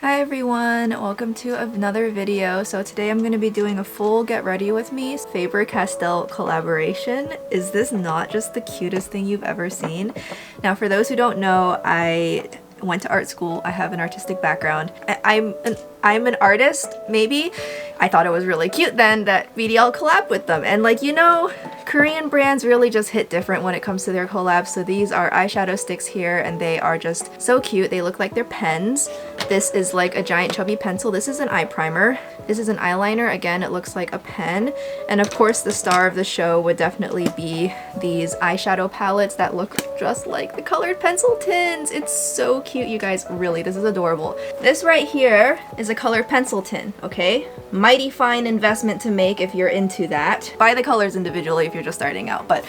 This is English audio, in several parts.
Hi everyone, welcome to another video. So today I'm going to be doing a full Get Ready With Me Faber Castell collaboration. Is this not just the cutest thing you've ever seen? Now for those who don't know, I went to art school. I have an artistic background. I'm an artist, maybe. I thought it was really cute then that VDL collabed with them. And like, you know, Korean brands really just hit different when it comes to their collabs. So these are eyeshadow sticks here and they are just so cute. They look like they're pens. This is like a giant chubby pencil. This is an eye primer. This is an eyeliner. Again, it looks like a pen. And of course the star of the show would definitely be these eyeshadow palettes that look just like the colored pencil tins. It's so cute, you guys. Really, this is adorable. This right here is a colored pencil tin, okay? Mighty fine investment to make if you're into that. Buy the colors individually if you're just starting out, but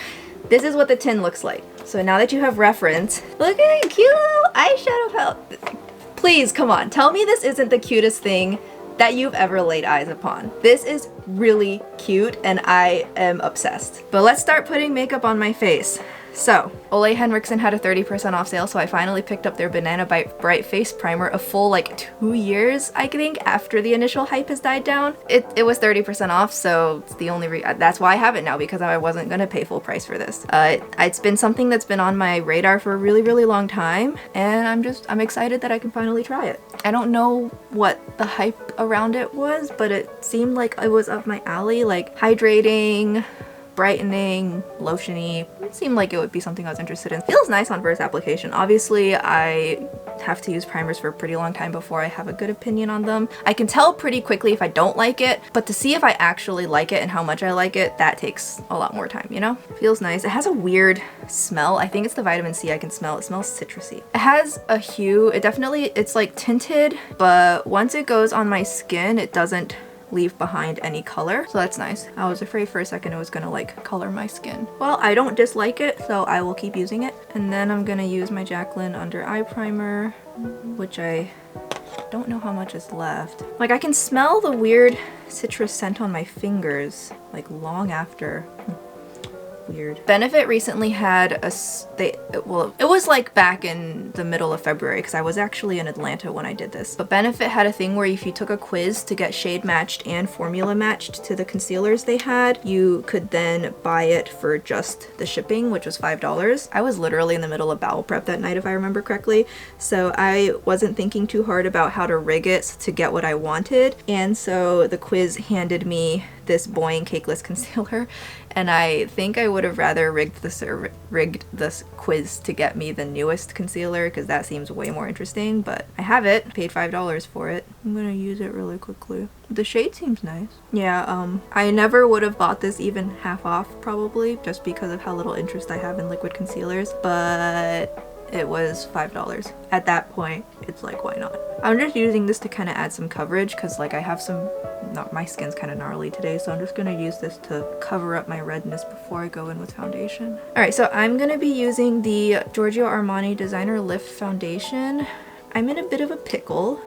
this is what the tin looks like. So now that you have reference, look at a cute little eyeshadow palette. Please, come on, tell me this isn't the cutest thing that you've ever laid eyes upon. This is really cute and I am obsessed. But let's start putting makeup on my face. So, OLEHENRIKSEN had a 30% off sale, so I finally picked up their Banana Bright Face Primer a full like 2 years, I think, after the initial hype has died down. It was 30% off, so it's the only that's why I have it now, because I wasn't gonna pay full price for this. It's been something that's been on my radar for a really long time, and I'm excited that I can finally try it. I don't know what the hype around it was, but it seemed like it was up my alley, like hydrating, brightening, lotiony. It seemed like it would be something I was interested in. Feels nice on first application. Obviously, I have to use primers for a pretty long time before I have a good opinion on them. I can tell pretty quickly if I don't like it, but to see if I actually like it and how much I like it, that takes a lot more time, you know? Feels nice. It has a weird smell. I think it's the vitamin C I can smell. It smells citrusy. It has a hue. It's like tinted, but once it goes on my skin, it doesn't leave behind any color, so that's nice. I was afraid for a second it was gonna like color my skin. Well, I don't dislike it, so I will keep using it. And then I'm gonna use my JACLYN under eye primer, which I don't know how much is left. Like, I can smell the weird citrus scent on my fingers like long after. Weird. Benefit recently had it was like back in the middle of February, because I was actually in Atlanta when I did this. But Benefit had a thing where if you took a quiz to get shade matched and formula matched to the concealers they had, you could then buy it for just the shipping, which was $5. I was literally in the middle of bowel prep that night, if I remember correctly, so I wasn't thinking too hard about how to rig it to get what I wanted, and so the quiz handed me this Boi-ing Cakeless concealer, and I think I would have rather rigged this quiz to get me the newest concealer, because that seems way more interesting, but I have it. Paid $5 for it. I'm gonna use it really quickly. The shade seems nice. Yeah, I never would have bought this even half off, probably, just because of how little interest I have in liquid concealers, but it was $5. At that point, it's like, why not? I'm just using this to kind of add some coverage, because like I have my skin's kind of gnarly today, so I'm just gonna use this to cover up my redness before I go in with foundation. Alright, so I'm gonna be using the GIORGIO Armani Designer Lift Foundation. I'm in a bit of a pickle.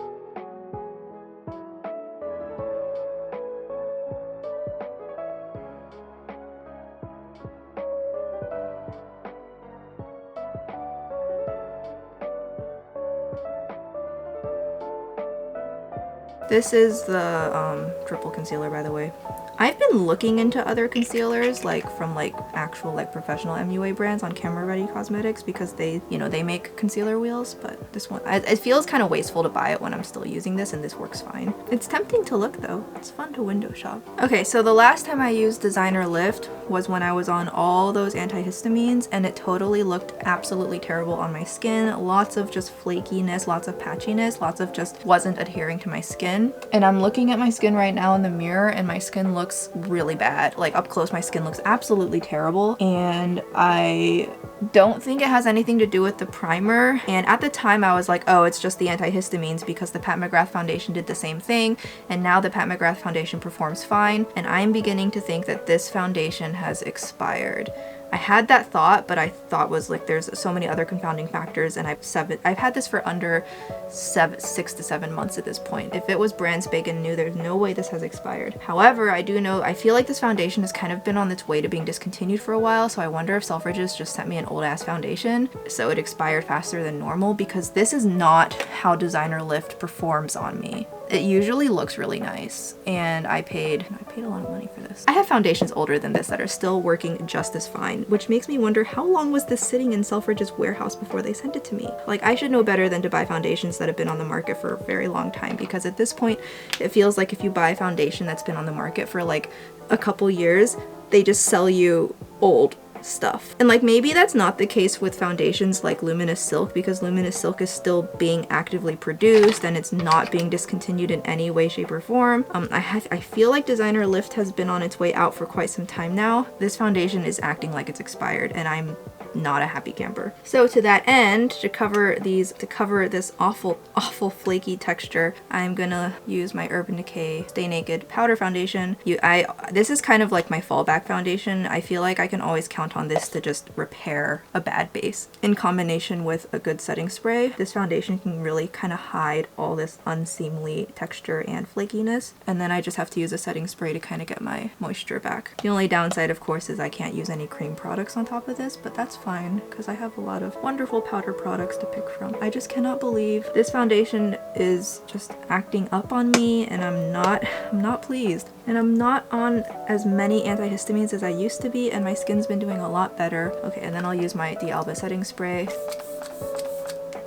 This is the triple concealer, by the way. I've been looking into other concealers, like from like actual like professional MUA brands on Camera Ready Cosmetics, because they, you know, they make concealer wheels, but this one, it feels kind of wasteful to buy it when I'm still using this, and this works fine. It's tempting to look though. It's fun to window shop. Okay, so the last time I used Designer Lift was when I was on all those antihistamines, and it totally looked absolutely terrible on my skin. Lots of just flakiness, lots of patchiness, lots of just wasn't adhering to my skin. And I'm looking at my skin right now in the mirror, and my skin looks really bad. Like up close, my skin looks absolutely terrible, and I don't think it has anything to do with the primer. And at the time I was like, oh, it's just the antihistamines, because the Pat McGrath foundation did the same thing, and now the Pat McGrath foundation performs fine, and I'm beginning to think that this foundation has expired. I had that thought, but I thought was like there's so many other confounding factors, and I've had this for under 6 to 7 months at this point. If it was brand spanking new, there's no way this has expired. However, I do know, I feel like this foundation has kind of been on its way to being discontinued for a while, so I wonder if Selfridges just sent me an old ass foundation so it expired faster than normal, because this is not how Designer Lift performs on me. It usually looks really nice, and I paid a lot of money for this. I have foundations older than this that are still working just as fine, which makes me wonder how long was this sitting in Selfridges warehouse before they sent it to me? Like, I should know better than to buy foundations that have been on the market for a very long time, because at this point it feels like if you buy a foundation that's been on the market for like a couple years, they just sell you old stuff. And like, maybe that's not the case with foundations like Luminous Silk, because Luminous Silk is still being actively produced and it's not being discontinued in any way, shape, or form. I feel like Designer Lift has been on its way out for quite some time now. This foundation is acting like it's expired, and I'm not a happy camper. So to that end, to cover this awful flaky texture, I'm gonna use my Urban Decay Stay Naked powder foundation. This is kind of like my fallback foundation. I feel like I can always count on this to just repair a bad base. In combination with a good setting spray, this foundation can really kind of hide all this unseemly texture and flakiness. And then I just have to use a setting spray to kind of get my moisture back. The only downside, of course, is I can't use any cream products on top of this, but that's fine because I have a lot of wonderful powder products to pick from. I just cannot believe this foundation is just acting up on me, and I'm not pleased. And I'm not on as many antihistamines as I used to be, and my skin's been doing a lot better. Okay, and then I'll use my D'Alba setting spray,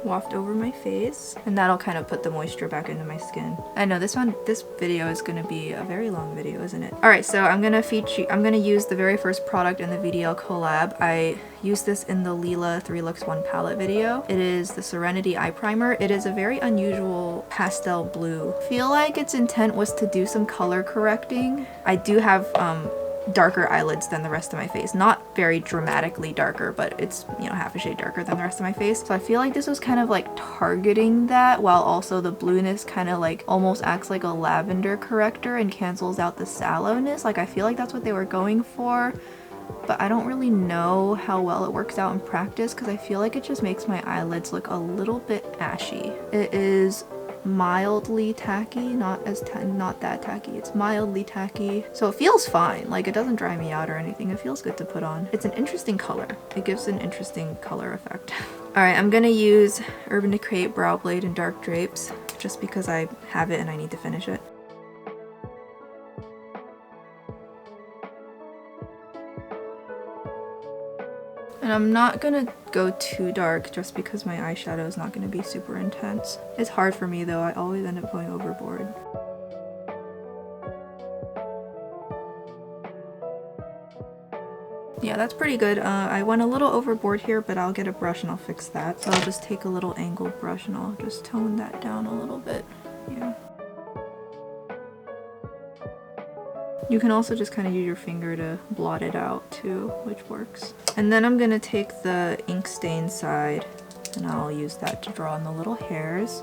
waft over my face, and that'll kind of put the moisture back into my skin. I know this video is gonna be a very long video, isn't it? All right, so I'm gonna use the very first product in the VDL collab. I used this in the Lila 3 Looks 1 palette video. It is the Serenity eye primer. It is a very unusual pastel blue. I feel like its intent was to do some color correcting. I do have darker eyelids than the rest of my face. Not very dramatically darker, but it's, you know, half a shade darker than the rest of my face. So I feel like this was kind of like targeting that, while also the blueness kind of like almost acts like a lavender corrector and cancels out the sallowness. Like, I feel like that's what they were going for, but I don't really know how well it works out in practice, because I feel like it just makes my eyelids look a little bit ashy. It is mildly tacky, not that tacky. It's mildly tacky, so it feels fine. Like, it doesn't dry me out or anything. It feels good to put on. It's an interesting color. It gives an interesting color effect. All right, I'm gonna use Urban Decay Brow Blade in Dark Drapes just because I have it and I need to finish it. And I'm not gonna go too dark just because my eyeshadow is not gonna be super intense. It's hard for me though, I always end up going overboard. Yeah, that's pretty good. I went a little overboard here, but I'll get a brush and I'll fix that. So I'll just take a little angled brush and I'll just tone that down a little bit. Yeah. You can also just kind of use your finger to blot it out too, which works. And then I'm gonna take the ink stain side and I'll use that to draw in the little hairs.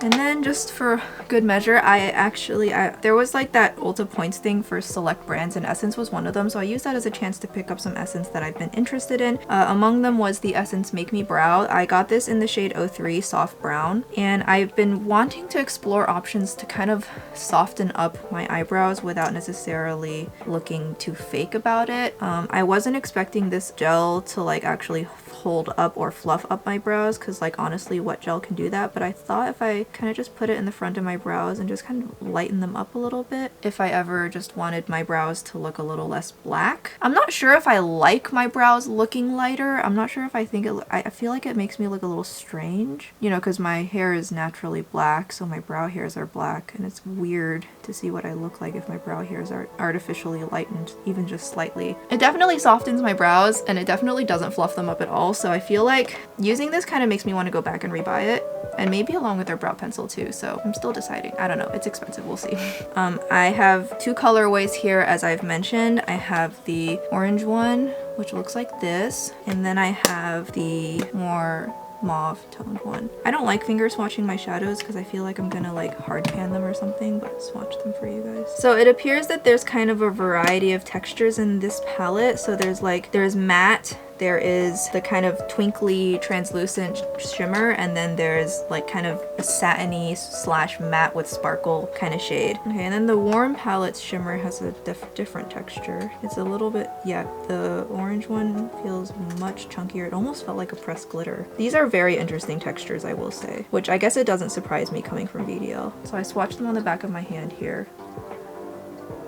And then just for good measure, there was like that Ulta Points thing for select brands, and Essence was one of them, so I used that as a chance to pick up some Essence that I've been interested in. Among them was the Essence Make Me Brow. I got this in the shade 03 Soft Brown, and I've been wanting to explore options to kind of soften up my eyebrows without necessarily looking too fake about it. I wasn't expecting this gel to like actually hold up or fluff up my brows, because like honestly, what gel can do that? But I thought if I kind of just put it in the front of my brows and just kind of lighten them up a little bit, if I ever just wanted my brows to look a little less black. I'm not sure if I like my brows looking lighter. I'm not sure if I think I feel like it makes me look a little strange, you know, because my hair is naturally black, so my brow hairs are black, and it's weird to see what I look like if my brow hairs are artificially lightened even just slightly. It definitely softens my brows, and it definitely doesn't fluff them up at all, so I feel like using this kind of makes me want to go back and rebuy it, and maybe along with their brow pencil too, so I'm still deciding. I don't know, it's expensive, we'll see. I have two colorways here, as I've mentioned. I have the orange one, which looks like this, and then I have the more mauve toned one. I don't like finger swatching my shadows because I feel like I'm gonna like hard pan them or something, but swatch them for you guys. So it appears that there's kind of a variety of textures in this palette. So there's matte, there is the kind of twinkly translucent shimmer, and then there's like kind of a satiny slash matte with sparkle kind of shade. Okay, and then the warm palette's shimmer has a different texture. It's a little bit, yeah, the orange one feels much chunkier. It almost felt like a pressed glitter. These are very interesting textures, I will say, which I guess it doesn't surprise me coming from VDL. So I swatched them on the back of my hand here,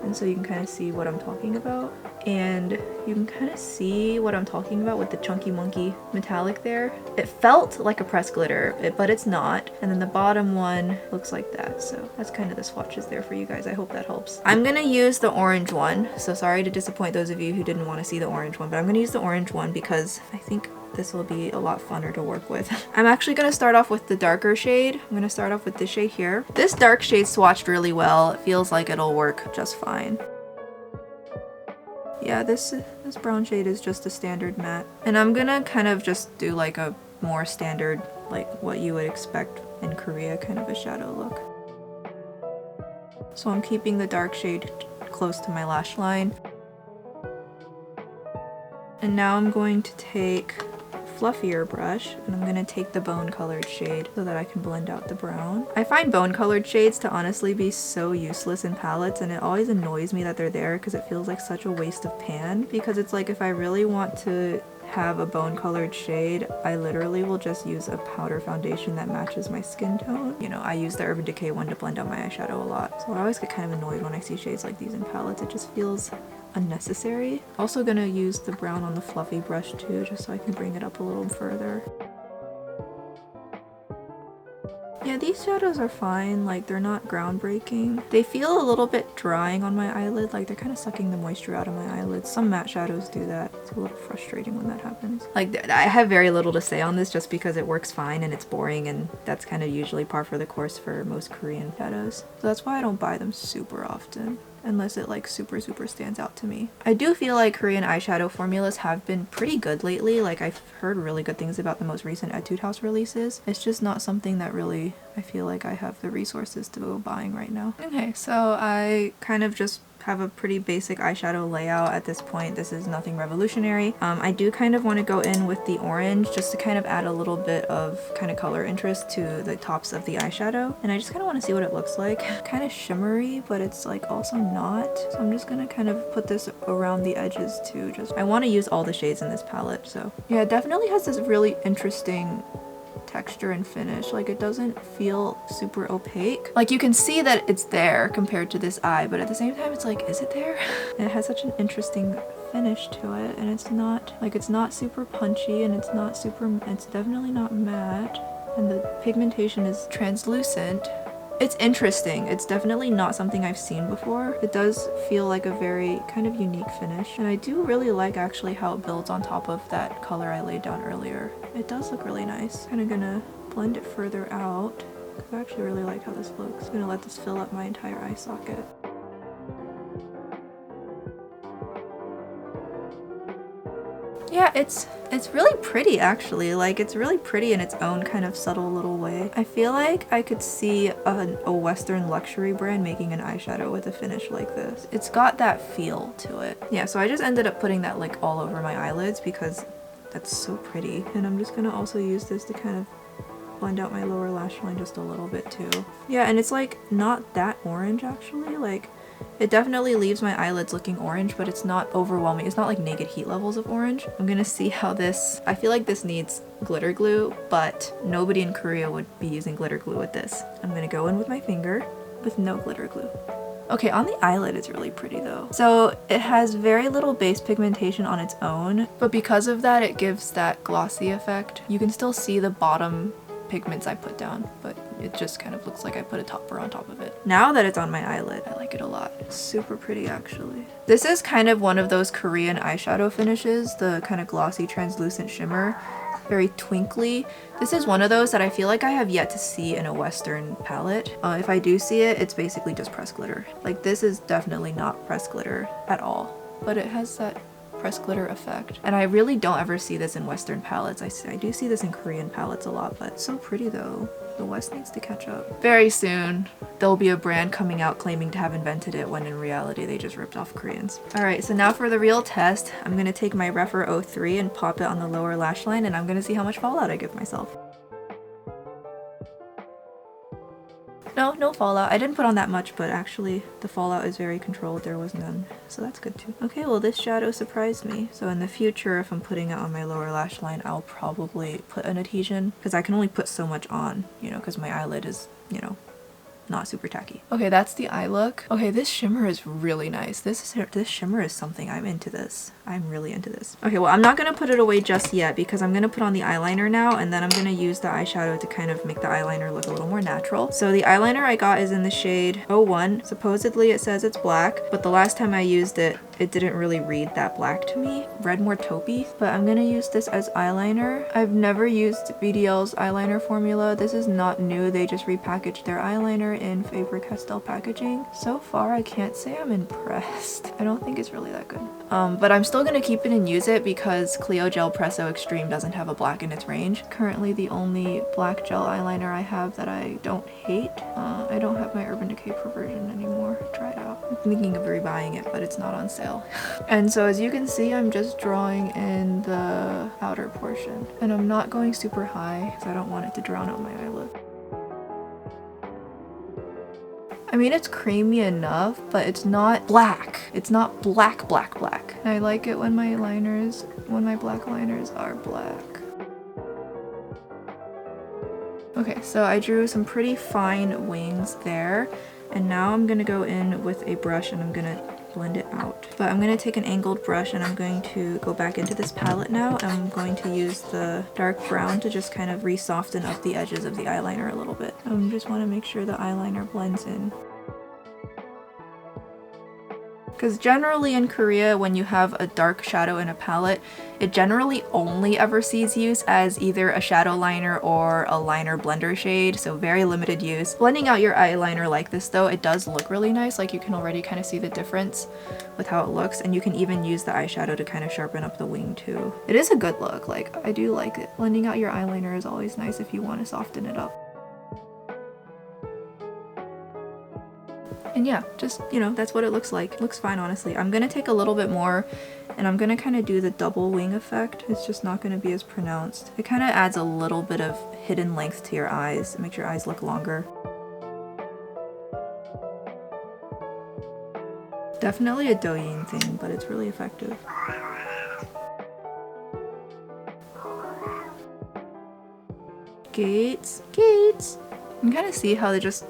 and so you can kind of see what I'm talking about. And you can kind of see what I'm talking about with the chunky monkey metallic there. It felt like a pressed glitter, but it's not. And then the bottom one looks like that. So that's kind of the swatches there for you guys. I hope that helps. I'm gonna use the orange one. So sorry to disappoint those of you who didn't want to see the orange one, but I'm gonna use the orange one because I think this will be a lot funner to work with. I'm actually going to start off with the darker shade. I'm going to start off with this shade here. This dark shade swatched really well. It feels like it'll work just fine. Yeah, this brown shade is just a standard matte. And I'm gonna kind of just do like a more standard, like what you would expect in Korea kind of a shadow look. So I'm keeping the dark shade close to my lash line. And now I'm going to take a fluffier brush, and I'm gonna take the bone colored shade so that I can blend out the brown. I find bone colored shades to honestly be so useless in palettes, and it always annoys me that they're there because it feels like such a waste of pan, because it's like if I really want to have a bone colored shade, I literally will just use a powder foundation that matches my skin tone. You know, I use the Urban Decay one to blend out my eyeshadow a lot. So I always get kind of annoyed when I see shades like these in palettes. It just feels unnecessary. Also gonna use the brown on the fluffy brush too, just so I can bring it up a little further. Yeah, these shadows are fine, like they're not groundbreaking. They feel a little bit drying on my eyelid, like they're kind of sucking the moisture out of my eyelids. Some matte shadows do that. It's a little frustrating when that happens. Like, I have very little to say on this just because it works fine and it's boring, and that's kind of usually par for the course for most Korean shadows. So that's why I don't buy them super often, unless it like super stands out to me. I do feel like Korean eyeshadow formulas have been pretty good lately. Like, I've heard really good things about the most recent Etude House releases. It's just not something that really I feel like I have the resources to go buying right now. Okay, so I kind of just have a pretty basic eyeshadow layout at this point. This is nothing revolutionary. I do kind of want to go in with the orange just to kind of add a little bit of kind of color interest to the tops of the eyeshadow, and I just kind of want to see what it looks like. Kind of shimmery, but it's like also not. So I'm just gonna kind of put this around the edges too. I want to use all the shades in this palette. So yeah, it definitely has this really interesting texture and finish. Like, it doesn't feel super opaque. Like, you can see that it's there compared to this eye, but at the same time it's like, is it there? And it has such an interesting finish to it, and it's not like, it's not super punchy, and it's definitely not matte, and the pigmentation is translucent. It's interesting. It's definitely not something I've seen before. It does feel like a very kind of unique finish, and I do really like actually how it builds on top of that color I laid down earlier. It does look really nice. Kind of gonna blend it further out because I actually really like how this looks. I'm gonna let this fill up my entire eye socket. Yeah, it's really pretty actually. Like, it's really pretty in its own kind of subtle little way. I feel like I could see a Western luxury brand making an eyeshadow with a finish like this. It's got that feel to it. Yeah, so I just ended up putting that like all over my eyelids because that's so pretty. And I'm just gonna also use this to kind of blend out my lower lash line just a little bit too. Yeah, and it's like not that orange actually. Like, it definitely leaves my eyelids looking orange, but it's not overwhelming. It's not like naked heat levels of orange. I'm gonna see how this, I feel like this needs glitter glue, but nobody in Korea would be using glitter glue with this. I'm gonna go in with my finger with no glitter glue. Okay, on the eyelid it's really pretty though. So it has very little base pigmentation on its own, but because of that it gives that glossy effect. You can still see the bottom pigments I put down, but it just kind of looks like I put a topper on top of it. Now that it's on my eyelid, I like it a lot. It's super pretty actually. This is kind of one of those Korean eyeshadow finishes, the kind of glossy translucent shimmer, very twinkly. This is one of those that I feel like I have yet to see in a Western palette. If I do see it, it's basically just pressed glitter. Like, this is definitely not pressed glitter at all, but it has that press glitter effect. And I really don't ever see this in Western palettes. I do see this in Korean palettes a lot, but it's so pretty though. The West needs to catch up. Very soon, there'll be a brand coming out claiming to have invented it when in reality they just ripped off Koreans. Alright, so now for the real test, I'm gonna take my Rephr 03 and pop it on the lower lash line, and I'm gonna see how much fallout I give myself. No fallout. I didn't put on that much, but actually the fallout is very controlled. There was none, so that's good too. Okay, well this shadow surprised me. So in the future, if I'm putting it on my lower lash line, I'll probably put an adhesion because I can only put so much on, you know, because my eyelid is, you know, not super tacky. Okay, that's the eye look. Okay, this shimmer is really nice. This shimmer is something. I'm into this. I'm really into this. Okay, well, I'm not gonna put it away just yet because I'm gonna put on the eyeliner now, and then I'm gonna use the eyeshadow to kind of make the eyeliner look a little more natural. So the eyeliner I got is in the shade 01. Supposedly it says it's black, but the last time I used it, it didn't really read that black to me. Read more taupey, but I'm gonna use this as eyeliner. I've never used VDL's eyeliner formula. This is not new. They just repackaged their eyeliner in Faber Castell packaging. So far, I can't say I'm impressed. I don't think it's really that good. But I'm still gonna keep it and use it because Clio Gel Presso Extreme doesn't have a black in its range. Currently, the only black gel eyeliner I have that I don't hate. I don't have my Urban Decay Perversion anymore. Try it out. I'm thinking of rebuying it, but it's not on sale. And so as you can see, I'm just drawing in the outer portion. And I'm not going super high because I don't want it to drown out my eyelid. I mean, it's creamy enough, but it's not black. It's not black. And I like it when my black liners are black. Okay, so I drew some pretty fine wings there. And now I'm gonna go in with a brush and I'm gonna blend it out. But I'm gonna take an angled brush and I'm going to go back into this palette now. I'm going to use the dark brown to just kind of re-soften up the edges of the eyeliner a little bit. I just want to make sure the eyeliner blends in. Because generally in Korea, when you have a dark shadow in a palette, it generally only ever sees use as either a shadow liner or a liner blender shade, so very limited use. Blending out your eyeliner like this though, it does look really nice. Like you can already kind of see the difference with how it looks, and you can even use the eyeshadow to kind of sharpen up the wing too. It is a good look, like I do like it. Blending out your eyeliner is always nice if you want to soften it up. And yeah, just, you know, that's what it looks like. It looks fine, honestly. I'm gonna take a little bit more and I'm gonna kind of do the double wing effect. It's just not gonna be as pronounced. It kind of adds a little bit of hidden length to your eyes. It makes your eyes look longer. Definitely a Boi-ing thing, but it's really effective. Gates. You can kind of see how they just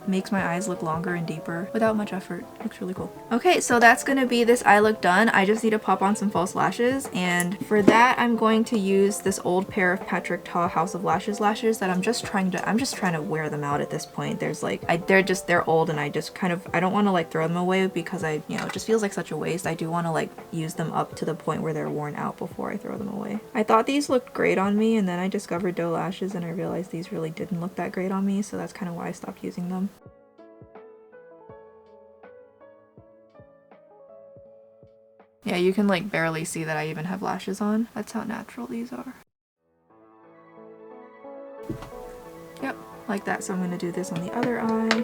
makes my eyes look longer and deeper without much effort. Looks really cool. Okay, so that's gonna be this eye look done. I just need to pop on some false lashes, and for that I'm going to use this old pair of Patrick Ta House of Lashes that I'm just trying to wear them out at this point. There's like they're old and I don't want to like throw them away because it just feels like such a waste. I do want to like use them up to the point where they're worn out before I throw them away. I thought these looked great on me, and then I discovered doe lashes and I realized these really didn't look that great on me, so that's kind of why I stopped using them. Yeah, you can like barely see that I even have lashes on. That's how natural these are. Yep, like that. So I'm gonna do this on the other eye.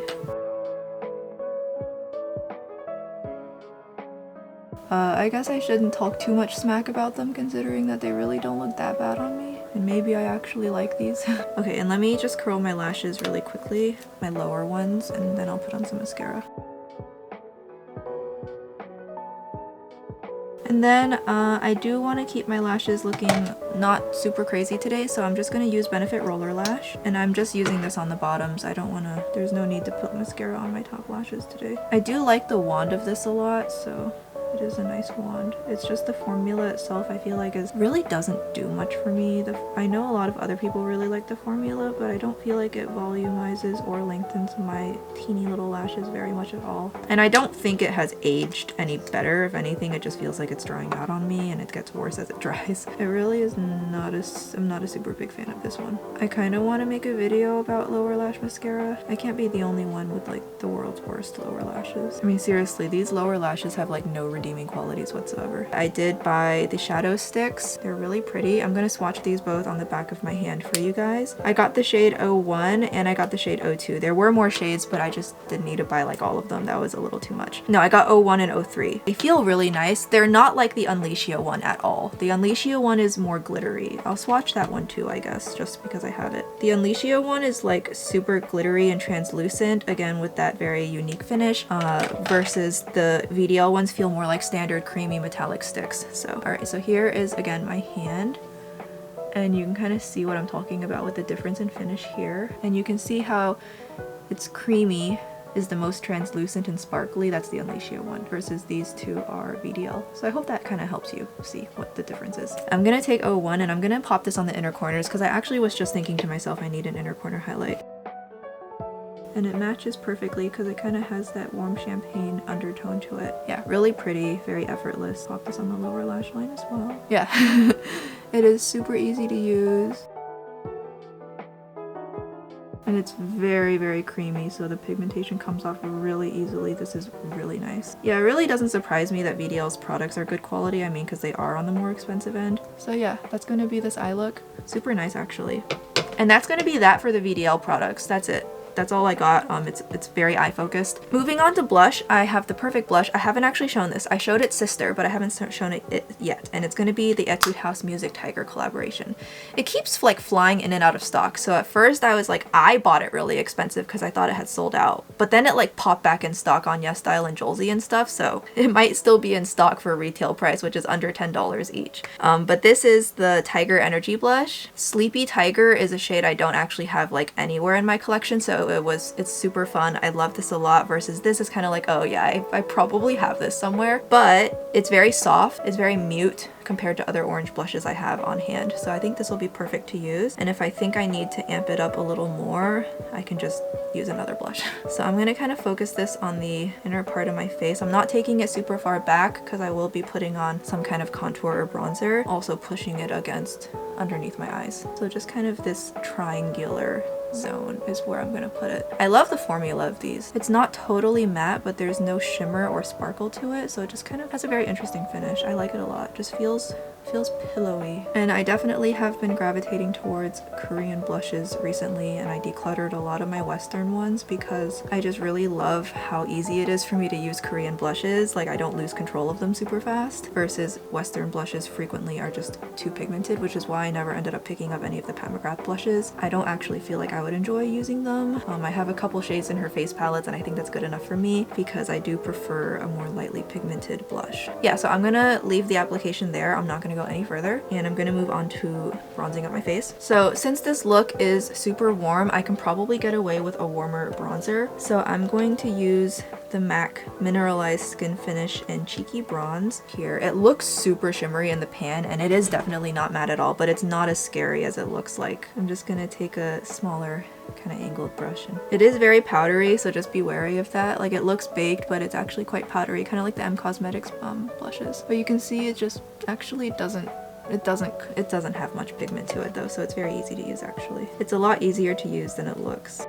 I guess I shouldn't talk too much smack about them considering that they really don't look that bad on me. And maybe I actually like these. Okay, and let me just curl my lashes really quickly, my lower ones, and then I'll put on some mascara. And then I do want to keep my lashes looking not super crazy today, so I'm just going to use Benefit Roller Lash. And I'm just using this on the bottoms. There's no need to put mascara on my top lashes today. I do like the wand of this a lot, so it is a nice wand. It's just the formula itself I feel like really doesn't do much for me. I know a lot of other people really like the formula, but I don't feel like it volumizes or lengthens my teeny little lashes very much at all. And I don't think it has aged any better. If anything, it just feels like it's drying out on me and it gets worse as it dries. It really is I'm not a super big fan of this one. I kind of want to make a video about lower lash mascara. I can't be the only one with like the world's worst lower lashes. I mean, seriously, these lower lashes have like no redeeming redeeming qualities whatsoever. I did buy the shadow sticks. They're really pretty. I'm gonna swatch these both on the back of my hand for you guys. I got the shade 01 and I got the shade 02. There were more shades, but I just didn't need to buy like all of them. That was a little too much. No, I got 01 and 03. They feel really nice. They're not like the Unleashio one at all. The Unleashio one is more glittery. I'll swatch that one too, I guess, just because I have it. The Unleashio one is like super glittery and translucent, again with that very unique finish, versus the VDL ones feel more like standard creamy metallic sticks. So, all right, so here is again my hand. And you can kind of see what I'm talking about with the difference in finish here. And you can see how it's creamy is the most translucent and sparkly. That's the Unleashio one, versus these two are VDL. So I hope that kind of helps you see what the difference is. I'm gonna take 01 and I'm gonna pop this on the inner corners because I actually was just thinking to myself I need an inner corner highlight. And it matches perfectly because it kind of has that warm champagne undertone to it. Yeah, really pretty, very effortless. Pop this on the lower lash line as well. Yeah, it is super easy to use. And it's very, very creamy, so the pigmentation comes off really easily. This is really nice. Yeah, it really doesn't surprise me that VDL's products are good quality. I mean, because they are on the more expensive end. So yeah, that's going to be this eye look. Super nice, actually. And that's going to be that for the VDL products. That's it. That's all I got. It's very eye focused. Moving on to blush, I have the perfect blush. I haven't actually shown this. I showed its sister, but I haven't shown it yet. And it's going to be the Etude House MUZIK Tiger collaboration. It keeps like flying in and out of stock. So at first I was like, I bought it really expensive because I thought it had sold out. But then it like popped back in stock on YesStyle and Jolzy and stuff. So it might still be in stock for retail price, which is under $10 each. But this is the Tiger Energy Blush. Sleepy Tiger is a shade I don't actually have like anywhere in my collection. So it's super fun. I love this a lot, versus this is kind of like, oh yeah, I probably have this somewhere, but it's very soft. It's very mute compared to other orange blushes I have on hand. So I think this will be perfect to use. And if I think I need to amp it up a little more, I can just use another blush. So I'm gonna kind of focus this on the inner part of my face. I'm not taking it super far back because I will be putting on some kind of contour or bronzer, also pushing it against underneath my eyes. So just kind of this triangular zone is where I'm gonna put it. I love the formula of these. It's not totally matte, but there's no shimmer or sparkle to it, so it just kind of has a very interesting finish. I like it a lot. Just feels pillowy. And I definitely have been gravitating towards Korean blushes recently, and I decluttered a lot of my Western ones because I just really love how easy it is for me to use Korean blushes. Like, I don't lose control of them super fast, versus Western blushes frequently are just too pigmented, which is why I never ended up picking up any of the Pat McGrath blushes. I don't actually feel like I would enjoy using them. I have a couple shades in her face palettes, and I think that's good enough for me because I do prefer a more lightly pigmented blush. Yeah, so I'm gonna leave the application there. I'm not gonna go any further, and I'm gonna move on to bronzing up my face. So since this look is super warm, I can probably get away with a warmer bronzer. So I'm going to use the MAC Mineralize Skinfinish and Cheeky Bronze here. It looks super shimmery in the pan, and it is definitely not matte at all, but it's not as scary as it looks like. I'm just gonna take a smaller kind of angled brush, and it is very powdery, so just be wary of that. Like, it looks baked, but it's actually quite powdery, kind of like the M Cosmetics blushes. But you can see it just actually doesn't have much pigment to it though, so it's very easy to use actually. It's a lot easier to use than it looks.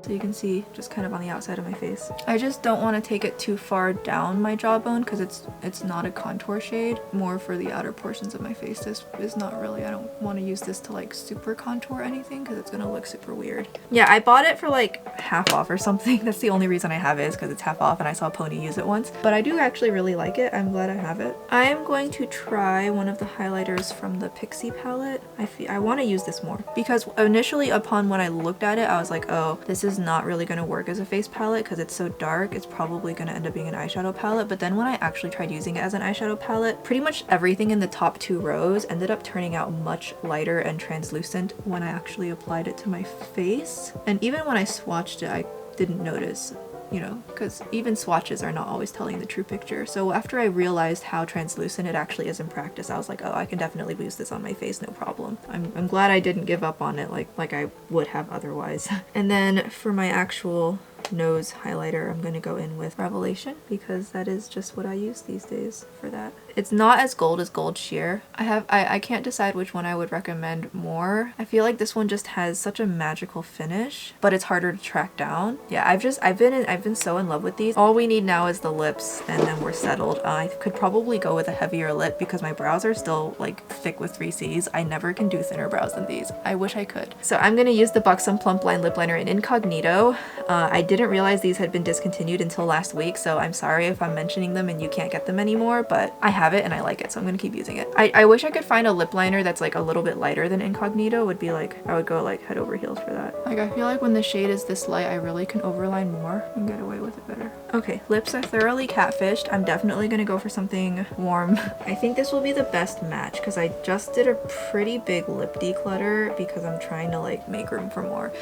So you can see just kind of on the outside of my face. I just don't want to take it too far down my jawbone because it's not a contour shade, more for the outer portions of my face. This is not really, I don't want to use this to like super contour anything because it's gonna look super weird. Yeah, I bought it for like half off or something. That's the only reason I have it, is because it's half off and I saw Pony use it once. But I do actually really like it. I'm glad I have it. I am going to try one of the highlighters from the PIXI palette. I want to use this more because initially upon when I looked at it, I was like, oh, this is not really going to work as a face palette because it's so dark. It's probably going to end up being an eyeshadow palette. But then when I actually tried using it as an eyeshadow palette, pretty much everything in the top two rows ended up turning out much lighter and translucent when I actually applied it to my face. And even when I swatched it, I didn't notice, you know, because even swatches are not always telling the true picture. So after I realized how translucent it actually is in practice, I was like, oh, I can definitely use this on my face, no problem. I'm glad I didn't give up on it like I would have otherwise. And then for my actual nose highlighter, I'm gonna go in with Revelation because that is just what I use these days for that. It's not as gold as Gold Sheer. I can't decide which one I would recommend more. I feel like this one just has such a magical finish, but it's harder to track down. Yeah, I've been so in love with these. All we need now is the lips and then we're settled. I could probably go with a heavier lip because my brows are still like thick with 3Cs. I never can do thinner brows than these. I wish I could. So I'm gonna use the Buxom Plump Line Lip Liner in Incognito. I didn't realize these had been discontinued until last week, so I'm sorry if I'm mentioning them and you can't get them anymore, but I have it and I like it, so I'm gonna keep using it. I wish I could find a lip liner that's like a little bit lighter than Incognito. Would be like, I would go like head over heels for that. Like I feel like when the shade is this light, I really can overline more and get away with it better. Okay, lips are thoroughly catfished. I'm definitely gonna go for something warm. I think this will be the best match because I just did a pretty big lip declutter because I'm trying to like make room for more.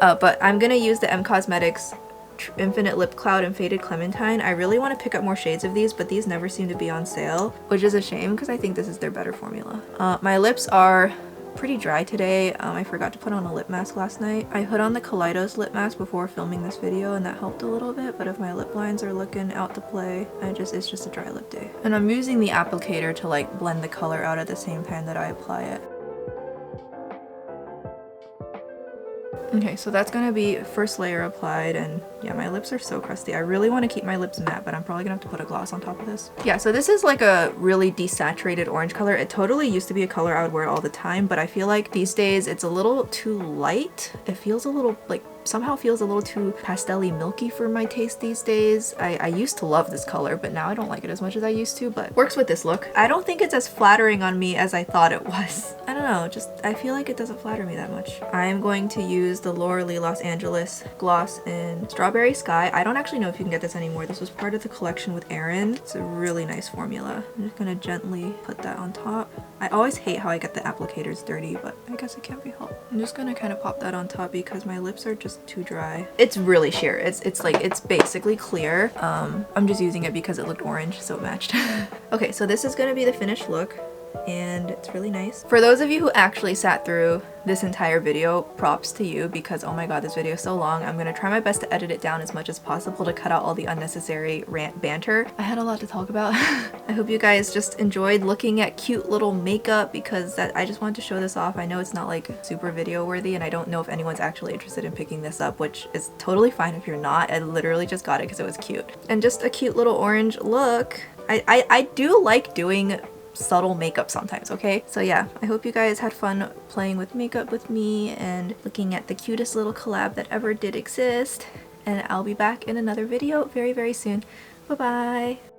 But I'm gonna use the M Cosmetics Infinite Lip Cloud and Faded Clementine. I really want to pick up more shades of these, but these never seem to be on sale, which is a shame because I think this is their better formula. My lips are pretty dry today. I forgot to put on a lip mask last night. I put on the Kaleidos lip mask before filming this video and that helped a little bit, but if my lip lines are looking out to play, it's just a dry lip day. And I'm using the applicator to like blend the color out at the same time that I apply it. Okay, so that's gonna be first layer applied, and yeah, my lips are so crusty. I really want to keep my lips matte, but I'm probably gonna have to put a gloss on top of this. Yeah, so this is like a really desaturated orange color. It totally used to be a color I would wear all the time, but I feel like these days it's a little too light. It feels a little like somehow feels a little too pastel-y milky for my taste these days. I used to love this color, but now I don't like it as much as I used to, but works with this look. I don't think it's as flattering on me as I thought it was. I don't know, just I feel like it doesn't flatter me that much. I am going to use the Laura Lee Los Angeles gloss in Strawberry Sky. I don't actually know if you can get this anymore. This was part of the collection with Erin. It's a really nice formula. I'm just gonna gently put that on top. I always hate how I get the applicators dirty, but I guess it can't be helped. I'm just gonna kind of pop that on top because my lips are just too dry. It's really sheer. It's like, it's basically clear. I'm just using it because it looked orange, so it matched. Okay, so this is gonna be the finished look, and it's really nice. For those of you who actually sat through this entire video, props to you because oh my god, this video is so long. I'm gonna try my best to edit it down as much as possible to cut out all the unnecessary rant banter. I had a lot to talk about. I hope you guys just enjoyed looking at cute little makeup because I just wanted to show this off. I know it's not like super video worthy and I don't know if anyone's actually interested in picking this up, which is totally fine if you're not. I literally just got it because it was cute. And just a cute little orange look. I do like doing subtle makeup sometimes, okay? So yeah, I hope you guys had fun playing with makeup with me and looking at the cutest little collab that ever did exist. And I'll be back in another video very, very soon. Bye-bye!